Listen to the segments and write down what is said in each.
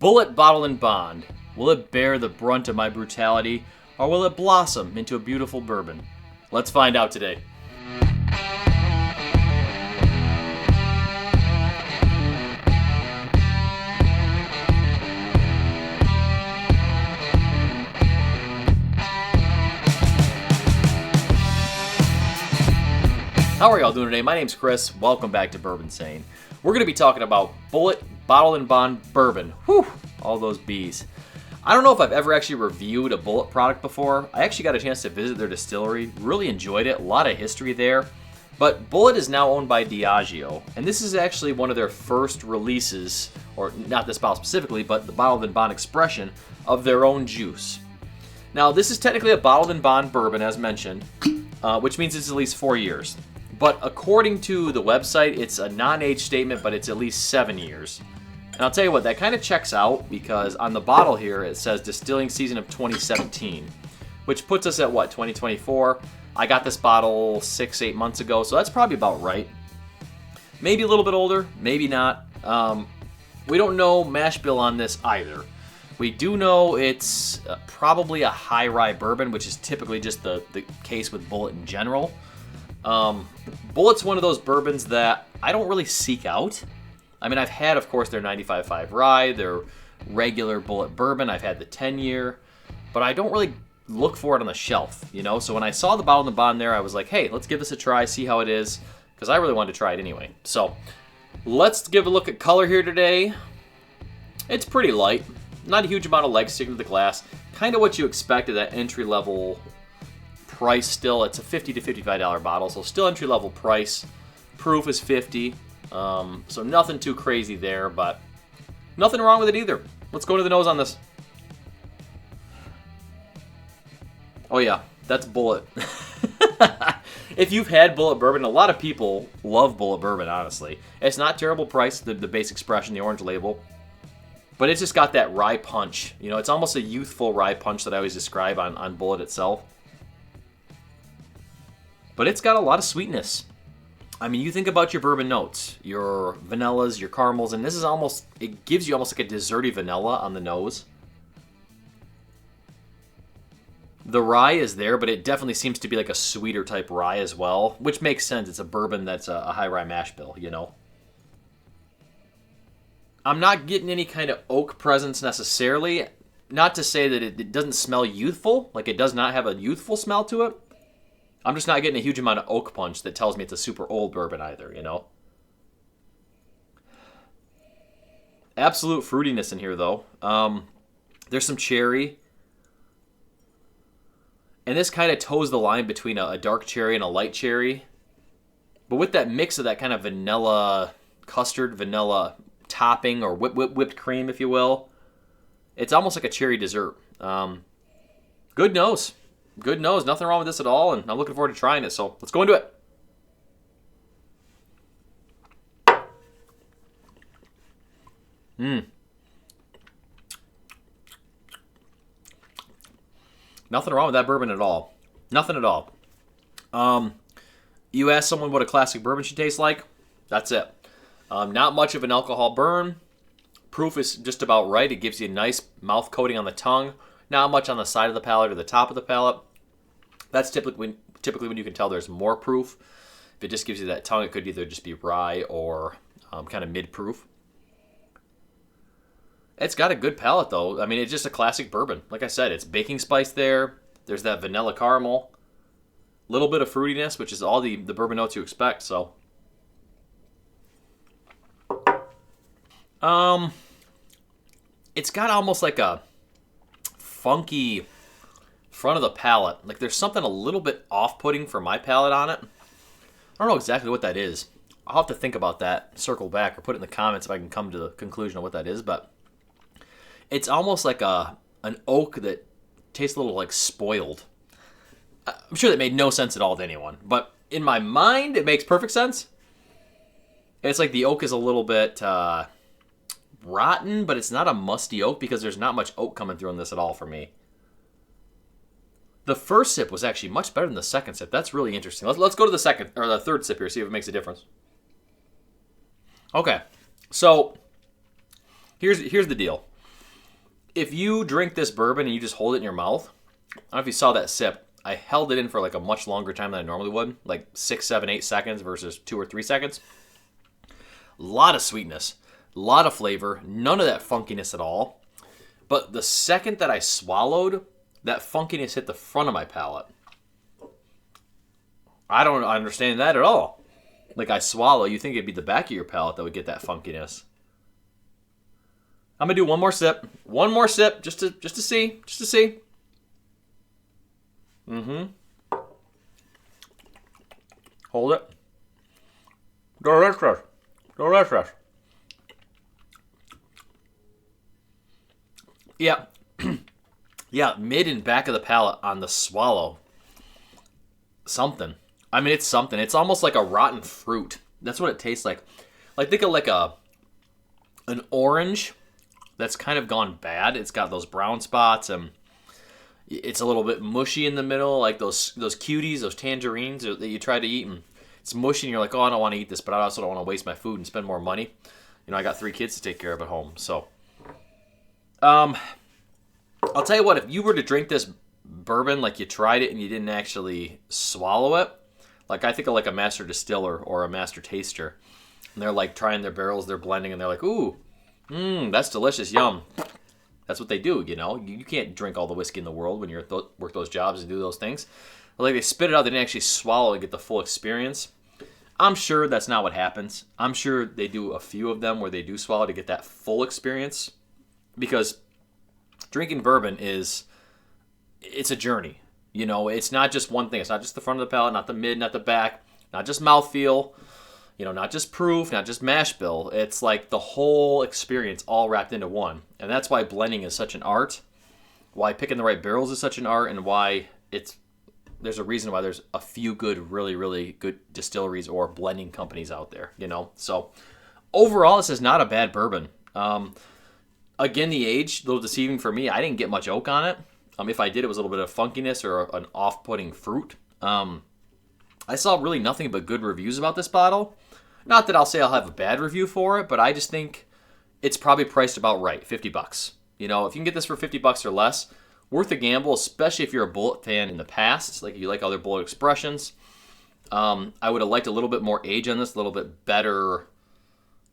Bulleit Bottled-in-Bond. Will it bear the brunt of my brutality, or will it blossom into a beautiful bourbon? Let's find out today. How are y'all doing today? My name's Chris. Welcome back to Bourbinsane. We're going to be talking about Bulleit Bottled-in-Bond Bourbon. Whew, all those B's. I don't know if I've ever actually reviewed a Bulleit product before. I actually got a chance to visit their distillery. Really enjoyed it. A lot of history there. But Bulleit is now owned by Diageo, and this is actually one of their first releases, or not this bottle specifically, but the Bottled-in-Bond expression of their own juice. Now, this is technically a Bottled-in-Bond bourbon, as mentioned, which means it's at least 4 years. But according to the website, it's a non-age statement, but it's at least 7 years. And I'll tell you what, that kind of checks out because on the bottle here, it says distilling season of 2017, which puts us at what, 2024? I got this bottle 6-8 months ago, so that's probably about right. Maybe a little bit older, maybe not. We don't know mash bill on this either. We do know it's probably a high rye bourbon, which is typically just the case with Bulleit in general. Bulleit's one of those bourbons that I don't really seek out. I mean, I've had, of course, their 95.5 rye, their regular Bulleit bourbon. I've had the 10-year, but I don't really look for it on the shelf, you know? So when I saw the Bottled-in-Bond there, I was like, hey, let's give this a try, see how it is, because I really wanted to try it anyway. So let's give a look at color here today. It's pretty light. Not a huge amount of legs sticking to the glass. Kind of what you expect at that entry-level price still. It's a $50 to $55 bottle, so still entry-level price. Proof is 50, so nothing too crazy there, but nothing wrong with it either. Let's go to the nose on this. Oh yeah, that's Bulleit. If you've had Bulleit bourbon, a lot of people love Bulleit bourbon, honestly. It's not terrible price, the base expression, the orange label, but it's just got that rye punch. You know, it's almost a youthful rye punch that I always describe on Bulleit itself. But it's got a lot of sweetness. I mean, you think about your bourbon notes, your vanillas, your caramels, and this is almost, it gives you almost like a desserty vanilla on the nose. The rye is there, but it definitely seems to be like a sweeter type rye as well, which makes sense. It's a bourbon that's a high rye mash bill, you know. I'm not getting any kind of oak presence necessarily. Not to say that it doesn't smell youthful, like it does not have a youthful smell to it. I'm just not getting a huge amount of oak punch that tells me it's a super old bourbon either, you know? Absolute fruitiness in here, though. There's some cherry. And this kind of toes the line between a dark cherry and a light cherry. But with that mix of that kind of vanilla custard, vanilla topping, or whipped cream, if you will, it's almost like a cherry dessert. Good nose. Good nose, nothing wrong with this at all, and I'm looking forward to trying it, so let's go into it. Nothing wrong with that bourbon at all. Nothing at all. You ask someone what a classic bourbon should taste like, that's it. Not much of an alcohol burn. Proof is just about right. It gives you a nice mouth coating on the tongue. Not much on the side of the palate or the top of the palate. That's typically when you can tell there's more proof. If it just gives you that tongue, it could either just be rye or kind of mid-proof. It's got a good palate, though. I mean, it's just a classic bourbon. Like I said, it's baking spice there. There's that vanilla caramel. A little bit of fruitiness, which is all the bourbon notes you expect, so. It's got almost like a funky front of the palate. Like there's something a little bit off-putting for my palate on it. I don't know exactly what that is. I'll have to think about that, circle back, or put it in the comments if I can come to the conclusion of what that is, but it's almost like an oak that tastes a little like spoiled. I'm sure that made no sense at all to anyone, but in my mind, it makes perfect sense. It's like the oak is a little bit rotten, but it's not a musty oak because there's not much oak coming through in this at all for me. The first sip was actually much better than the second sip. That's really interesting. Let's go to the second or the third sip here, see if it makes a difference. Okay, so here's the deal. if you drink this bourbon and you just hold it in your mouth, I don't know if you saw that sip. I held it in for like a much longer time than I normally would, like 6, 7, 8 seconds versus 2 or 3 seconds. A lot of sweetness, a lot of flavor, none of that funkiness at all. But the second that I swallowed, that funkiness hit the front of my palate. I don't understand that at all. Like I swallow, you think it'd be the back of your palate that would get that funkiness. I'm gonna do one more sip, just to see. Hold it. Delicious. Yeah. Yeah, mid and back of the palate on the swallow. Something. I mean, it's something. It's almost like a rotten fruit. That's what it tastes like. Like think of like an orange that's kind of gone bad. It's got those brown spots and it's a little bit mushy in the middle, like those cuties, those tangerines that you try to eat, and it's mushy, and you're like, oh, I don't want to eat this, but I also don't want to waste my food and spend more money. You know, I got 3 kids to take care of at home, so. I'll tell you what, if you were to drink this bourbon, like you tried it and you didn't actually swallow it, like I think of like a master distiller or a master taster, and they're like trying their barrels, they're blending, and they're like, ooh, that's delicious, yum. That's what they do, you know. You can't drink all the whiskey in the world when you're work those jobs and do those things. But like they spit it out, they didn't actually swallow and get the full experience. I'm sure that's not what happens. I'm sure they do a few of them where they do swallow to get that full experience. Because drinking bourbon it's a journey. You know, it's not just one thing. It's not just the front of the palate, not the mid, not the back, not just mouthfeel. You know, not just proof, not just mash bill. It's like the whole experience all wrapped into one. And that's why blending is such an art, why picking the right barrels is such an art, and why there's a reason why there's a few good, really, really good distilleries or blending companies out there, you know. So overall, this is not a bad bourbon. Again, the age, a little deceiving for me. I didn't get much oak on it. If I did, it was a little bit of funkiness or an off-putting fruit. I saw really nothing but good reviews about this bottle. Not that I'll say I'll have a bad review for it, but I just think it's probably priced about right, $50. You know, if you can get this for $50 or less, worth a gamble, especially if you're a Bulleit fan in the past, like if you like other Bulleit expressions. I would have liked a little bit more age on this, a little bit better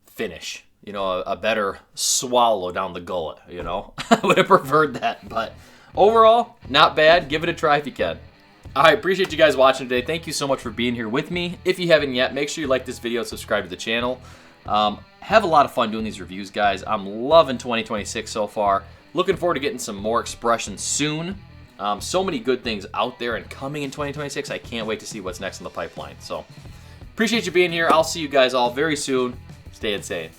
finish. You know, a better swallow down the gullet, you know. I would have preferred that, but overall, not bad. Give it a try if you can. All right, appreciate you guys watching today. Thank you so much for being here with me. If you haven't yet, make sure you like this video and subscribe to the channel. Have a lot of fun doing these reviews, guys. I'm loving 2026 so far. Looking forward to getting some more expressions soon. So many good things out there and coming in 2026. I can't wait to see what's next in the pipeline. So appreciate you being here. I'll see you guys all very soon. Stay insane.